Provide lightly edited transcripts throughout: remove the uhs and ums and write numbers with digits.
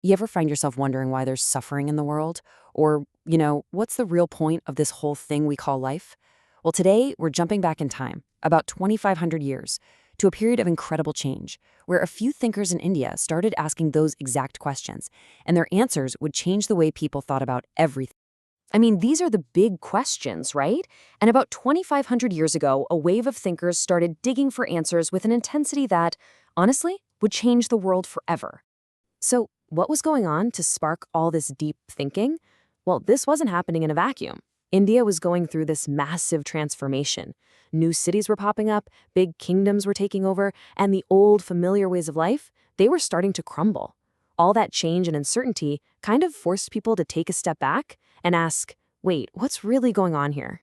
You ever find yourself wondering why there's suffering in the world? Or, what's the real point of this whole thing we call life? Well, today we're jumping back in time, about 2,500 years, to a period of incredible change, where a few thinkers in India started asking those exact questions, and their answers would change the way people thought about everything. I mean, these are the big questions, right? And about 2,500 years ago, a wave of thinkers started digging for answers with an intensity that, honestly, would change the world forever. So, what was going on to spark all this deep thinking? Well, this wasn't happening in a vacuum. India was going through this massive transformation. New cities were popping up, big kingdoms were taking over, and the old familiar ways of life, they were starting to crumble. All that change and uncertainty kind of forced people to take a step back and ask, wait, what's really going on here?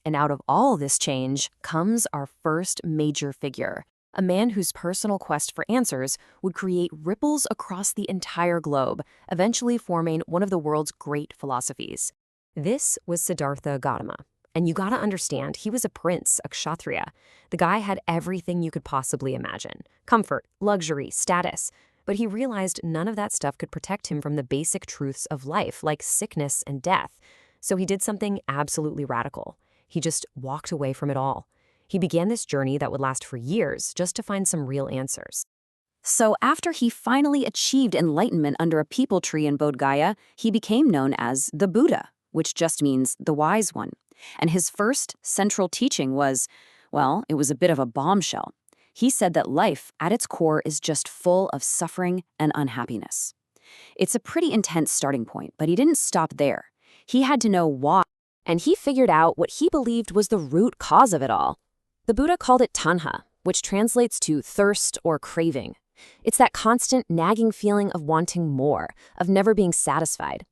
And out of all this change comes our first major figure, a man whose personal quest for answers would create ripples across the entire globe, eventually forming one of the world's great philosophies. This was Siddhartha Gautama. And you gotta understand, he was a prince, a kshatriya. The guy had everything you could possibly imagine: comfort, luxury, status. But he realized none of that stuff could protect him from the basic truths of life, like sickness and death. So he did something absolutely radical. He just walked away from it all. He began this journey that would last for years just to find some real answers. So after he finally achieved enlightenment under a peepal tree in Bodh Gaya, he became known as the Buddha, which just means the wise one. And his first central teaching was, well, it was a bit of a bombshell. He said that life, at its core, is just full of suffering and unhappiness. It's a pretty intense starting point, but he didn't stop there. He had to know why, and he figured out what he believed was the root cause of it all. The Buddha called it tanha, which translates to thirst or craving. It's that constant nagging feeling of wanting more, of never being satisfied.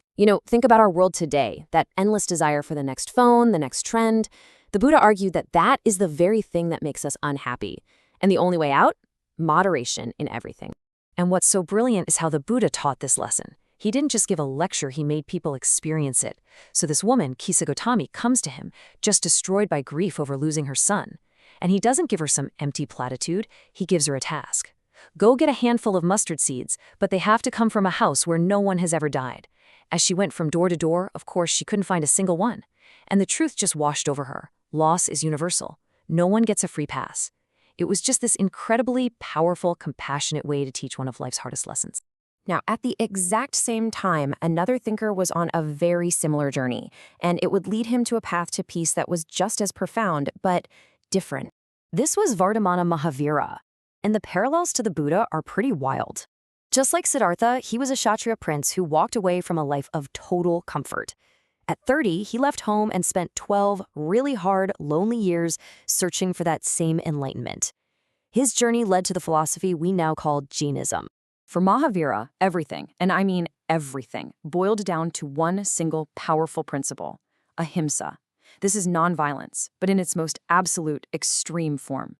Think about our world today, that endless desire for the next phone, the next trend. The Buddha argued that that is the very thing that makes us unhappy. And the only way out? Moderation in everything. And what's so brilliant is how the Buddha taught this lesson. He didn't just give a lecture, he made people experience it. So this woman, Kisa Gotami, comes to him, just destroyed by grief over losing her son. And he doesn't give her some empty platitude, he gives her a task. Go get a handful of mustard seeds, but they have to come from a house where no one has ever died. As she went from door to door, of course, she couldn't find a single one. And the truth just washed over her. Loss is universal. No one gets a free pass. It was just this incredibly powerful, compassionate way to teach one of life's hardest lessons. Now, at the exact same time, another thinker was on a very similar journey, and it would lead him to a path to peace that was just as profound, but different. This was Vardhamana Mahavira, and the parallels to the Buddha are pretty wild. Just like Siddhartha, he was a Kshatriya prince who walked away from a life of total comfort. At 30, he left home and spent 12 really hard, lonely years searching for that same enlightenment. His journey led to the philosophy we now call Jainism. For Mahavira, everything, and I mean everything, boiled down to one single powerful principle: ahimsa. This is nonviolence, but in its most absolute, extreme form.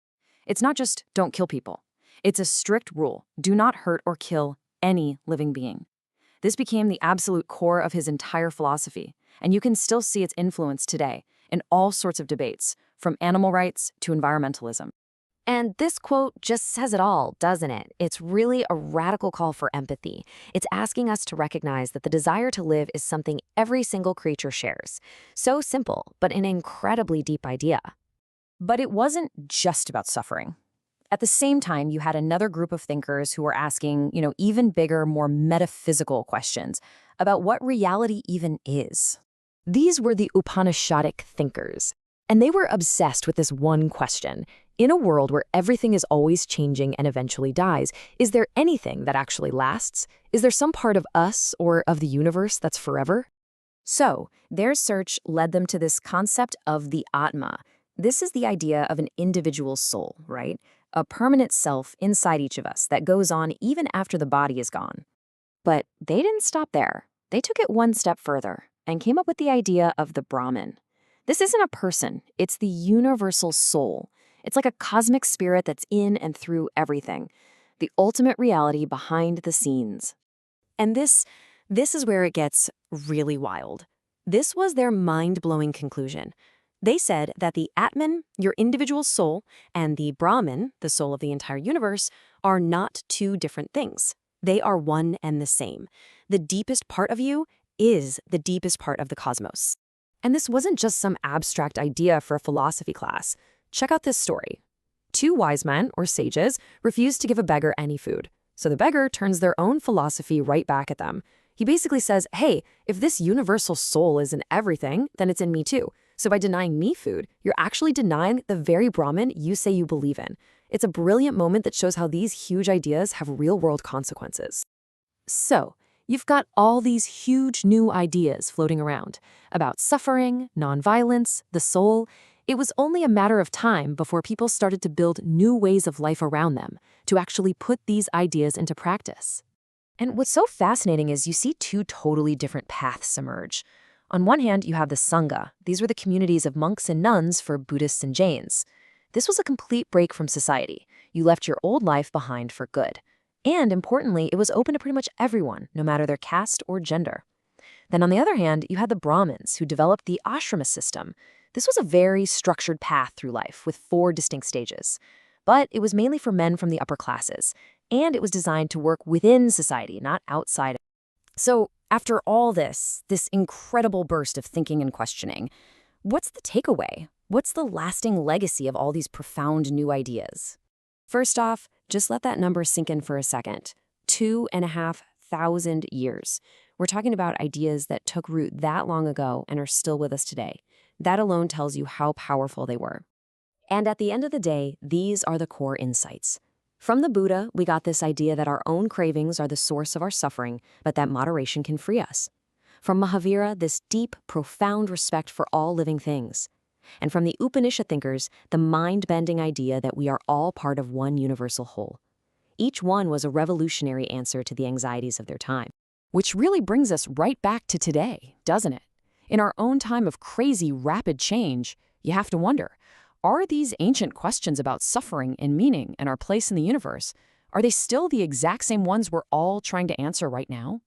It's not just don't kill people. It's a strict rule: do not hurt or kill any living being. This became the absolute core of his entire philosophy, and you can still see its influence today in all sorts of debates, from animal rights to environmentalism. And this quote just says it all, doesn't it? It's really a radical call for empathy. It's asking us to recognize that the desire to live is something every single creature shares. So simple, but an incredibly deep idea. But it wasn't just about suffering. At the same time, you had another group of thinkers who were asking, even bigger, more metaphysical questions about what reality even is. These were the Upanishadic thinkers, and they were obsessed with this one question. In a world where everything is always changing and eventually dies, is there anything that actually lasts? Is there some part of us or of the universe that's forever? So, their search led them to this concept of the Atma. This is the idea of an individual soul, right? A permanent self inside each of us that goes on even after the body is gone. But they didn't stop there. They took it one step further and came up with the idea of the Brahman. This isn't a person, it's the universal soul. It's like a cosmic spirit that's in and through everything, the ultimate reality behind the scenes. And this is where it gets really wild. This was their mind-blowing conclusion. They said that the Atman, your individual soul, and the Brahman, the soul of the entire universe, are not two different things. They are one and the same. The deepest part of you is the deepest part of the cosmos. And this wasn't just some abstract idea for a philosophy class. Check out this story. Two wise men, or sages, refuse to give a beggar any food. So the beggar turns their own philosophy right back at them. He basically says, hey, if this universal soul is in everything, then it's in me too. So by denying me food, you're actually denying the very Brahman you say you believe in. It's a brilliant moment that shows how these huge ideas have real-world consequences. So, you've got all these huge new ideas floating around about suffering, nonviolence, the soul. It was only a matter of time before people started to build new ways of life around them to actually put these ideas into practice. And what's so fascinating is you see two totally different paths emerge. On one hand, you have the Sangha. These were the communities of monks and nuns for Buddhists and Jains. This was a complete break from society. You left your old life behind for good. And importantly, it was open to pretty much everyone, no matter their caste or gender. Then on the other hand, you had the Brahmins, who developed the ashrama system. This was a very structured path through life with 4 distinct stages. But it was mainly for men from the upper classes, and it was designed to work within society, not outside. So, after all this incredible burst of thinking and questioning, what's the takeaway? What's the lasting legacy of all these profound new ideas? First off, just let that number sink in for a second. 2,500 years. We're talking about ideas that took root that long ago and are still with us today. That alone tells you how powerful they were. And at the end of the day, these are the core insights. From the Buddha, we got this idea that our own cravings are the source of our suffering, but that moderation can free us. From Mahavira, this deep, profound respect for all living things. And from the Upanishad thinkers, the mind-bending idea that we are all part of one universal whole. Each one was a revolutionary answer to the anxieties of their time. Which really brings us right back to today, doesn't it? In our own time of crazy, rapid change, you have to wonder, are these ancient questions about suffering and meaning and our place in the universe, are they still the exact same ones we're all trying to answer right now?